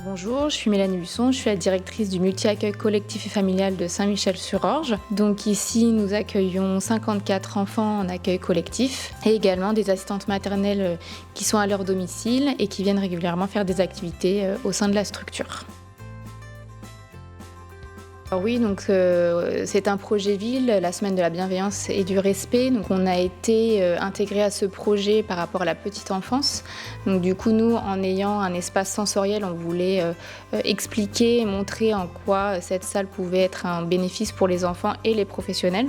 Bonjour, je suis Mélanie Busson, je suis la directrice du multi-accueil collectif et familial de Saint-Michel-sur-Orge. Donc ici, nous accueillons 54 enfants en accueil collectif et également des assistantes maternelles qui sont à leur domicile et qui viennent régulièrement faire des activités au sein de la structure. Alors oui, donc c'est un projet ville, la semaine de la bienveillance et du respect. Donc on a été intégré à ce projet par rapport à la petite enfance. Donc du coup, nous, en ayant un espace sensoriel, on voulait expliquer et montrer en quoi cette salle pouvait être un bénéfice pour les enfants et les professionnels.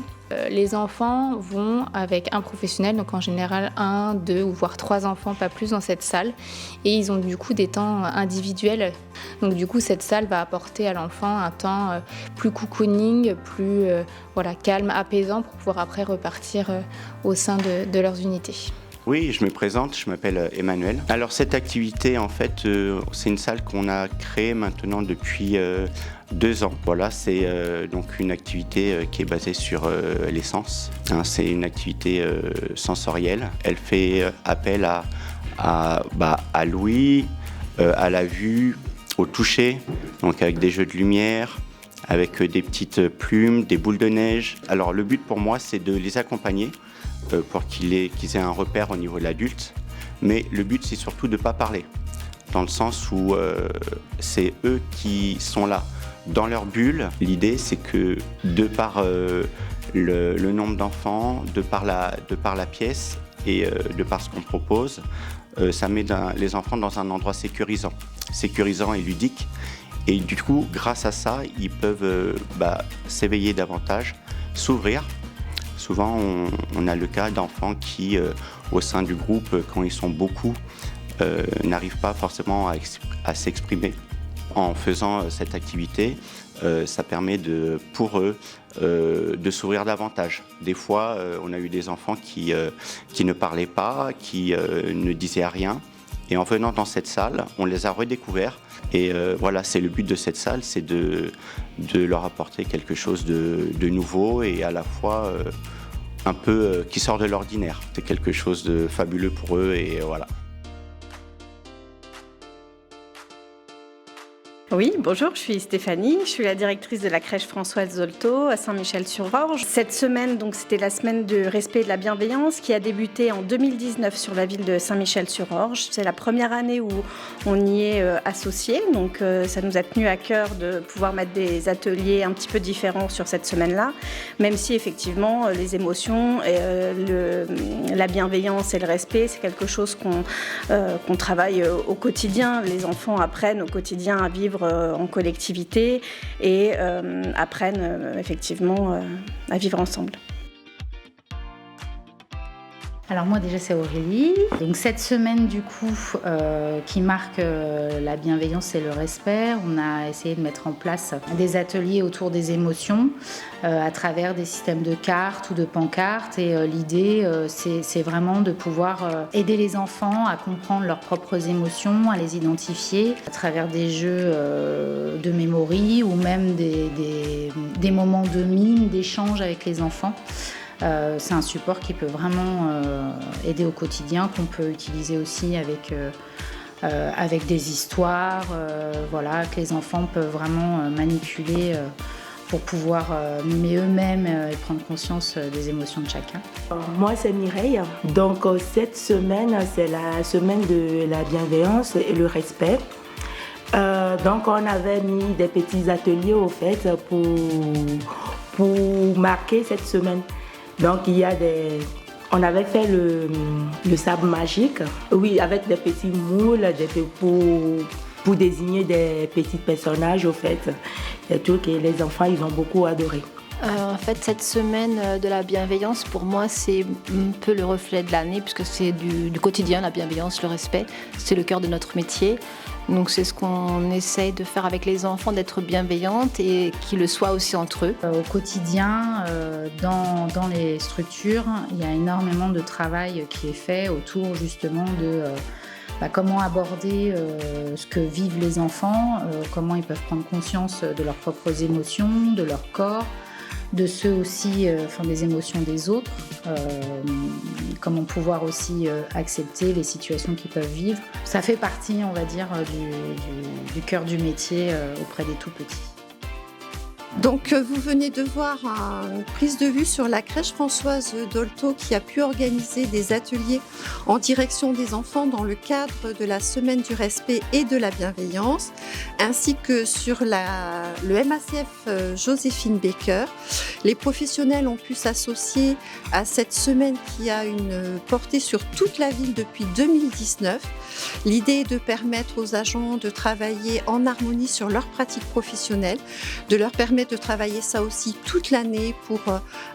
Les enfants vont avec un professionnel, donc en général 1, 2 ou voire 3 enfants, pas plus dans cette salle. Et ils ont du coup des temps individuels. Donc du coup, cette salle va apporter à l'enfant un temps plus cocooning, plus calme, apaisant pour pouvoir après repartir au sein de leurs unités. Oui, je me présente, je m'appelle Emmanuel. Alors cette activité, en fait, c'est une salle qu'on a créée maintenant depuis 2 ans. Voilà, c'est donc une activité qui est basée sur les sens. C'est une activité sensorielle. Elle fait appel à l'ouïe, à la vue, au toucher, donc avec des jeux de lumière, avec des petites plumes, des boules de neige. Alors le but pour moi, c'est de les accompagner pour qu'ils aient un repère au niveau de l'adulte. Mais le but, c'est surtout de ne pas parler, dans le sens où c'est eux qui sont là, dans leur bulle. L'idée, c'est que de par le nombre d'enfants, de par la pièce et de par ce qu'on propose, ça met les enfants dans un endroit sécurisant et ludique. Et du coup, grâce à ça, ils peuvent s'éveiller davantage, s'ouvrir. Souvent, on a le cas d'enfants qui, au sein du groupe, quand ils sont beaucoup, n'arrivent pas forcément à s'exprimer. En faisant cette activité, ça permet pour eux de s'ouvrir davantage. Des fois, on a eu des enfants qui ne parlaient pas, qui ne disaient rien. Et en venant dans cette salle, on les a redécouverts. Et voilà, c'est le but de cette salle, c'est de leur apporter quelque chose de nouveau et à la fois un peu qui sort de l'ordinaire. C'est quelque chose de fabuleux pour eux et voilà. Oui, bonjour, je suis Stéphanie, je suis la directrice de la crèche Françoise Zolto à Saint-Michel-sur-Orge. Cette semaine, donc, c'était la semaine de respect et de la bienveillance qui a débuté en 2019 sur la ville de Saint-Michel-sur-Orge. C'est la première année où on y est associé, donc ça nous a tenu à cœur de pouvoir mettre des ateliers un petit peu différents sur cette semaine-là, même si effectivement les émotions, la bienveillance et le respect, c'est quelque chose qu'on travaille au quotidien. Les enfants apprennent au quotidien à vivre en collectivité et apprennent effectivement à vivre ensemble. Alors moi déjà c'est Aurélie, donc cette semaine du coup qui marque la bienveillance et le respect, on a essayé de mettre en place des ateliers autour des émotions à travers des systèmes de cartes ou de pancartes et l'idée c'est vraiment de pouvoir aider les enfants à comprendre leurs propres émotions, à les identifier à travers des jeux de mémoire ou même des moments de mime, d'échange avec les enfants. C'est un support qui peut vraiment aider au quotidien, qu'on peut utiliser aussi avec des histoires, que les enfants peuvent vraiment manipuler pour pouvoir mimer eux-mêmes et prendre conscience des émotions de chacun. Moi, c'est Mireille. Donc, cette semaine, c'est la semaine de la bienveillance et le respect. Donc, on avait mis des petits ateliers au fait pour marquer cette semaine. Donc, on avait fait le sabre magique, oui, avec des petits moules pour désigner des petits personnages, au fait. Des trucs que les enfants, ils ont beaucoup adoré. En fait, cette semaine de la bienveillance, pour moi, c'est un peu le reflet de l'année, puisque c'est du quotidien, la bienveillance, le respect. C'est le cœur de notre métier. Donc c'est ce qu'on essaye de faire avec les enfants, d'être bienveillante et qu'ils le soient aussi entre eux. Au quotidien, dans les structures, il y a énormément de travail qui est fait autour justement de comment aborder ce que vivent les enfants, comment ils peuvent prendre conscience de leurs propres émotions, de leur corps, de ceux aussi, des émotions des autres, comment pouvoir aussi accepter les situations qu'ils peuvent vivre. Ça fait partie, on va dire, du cœur du métier auprès des tout-petits. Donc vous venez de voir une prise de vue sur la crèche Françoise Dolto qui a pu organiser des ateliers en direction des enfants dans le cadre de la semaine du respect et de la bienveillance, ainsi que sur le MACF Joséphine Baker. Les professionnels ont pu s'associer à cette semaine qui a une portée sur toute la ville depuis 2019. L'idée est de permettre aux agents de travailler en harmonie sur leurs pratiques professionnelles, de leur permettre de travailler ça aussi toute l'année pour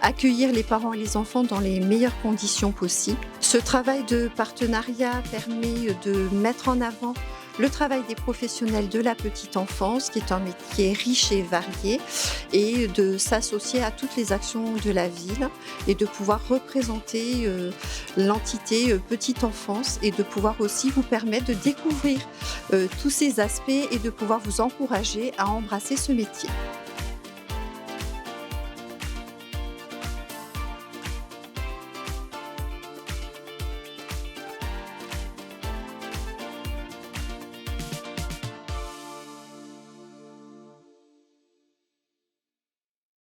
accueillir les parents et les enfants dans les meilleures conditions possibles. Ce travail de partenariat permet de mettre en avant le travail des professionnels de la petite enfance, qui est un métier riche et varié, et de s'associer à toutes les actions de la ville et de pouvoir représenter l'entité petite enfance et de pouvoir aussi vous permettre de découvrir tous ces aspects et de pouvoir vous encourager à embrasser ce métier.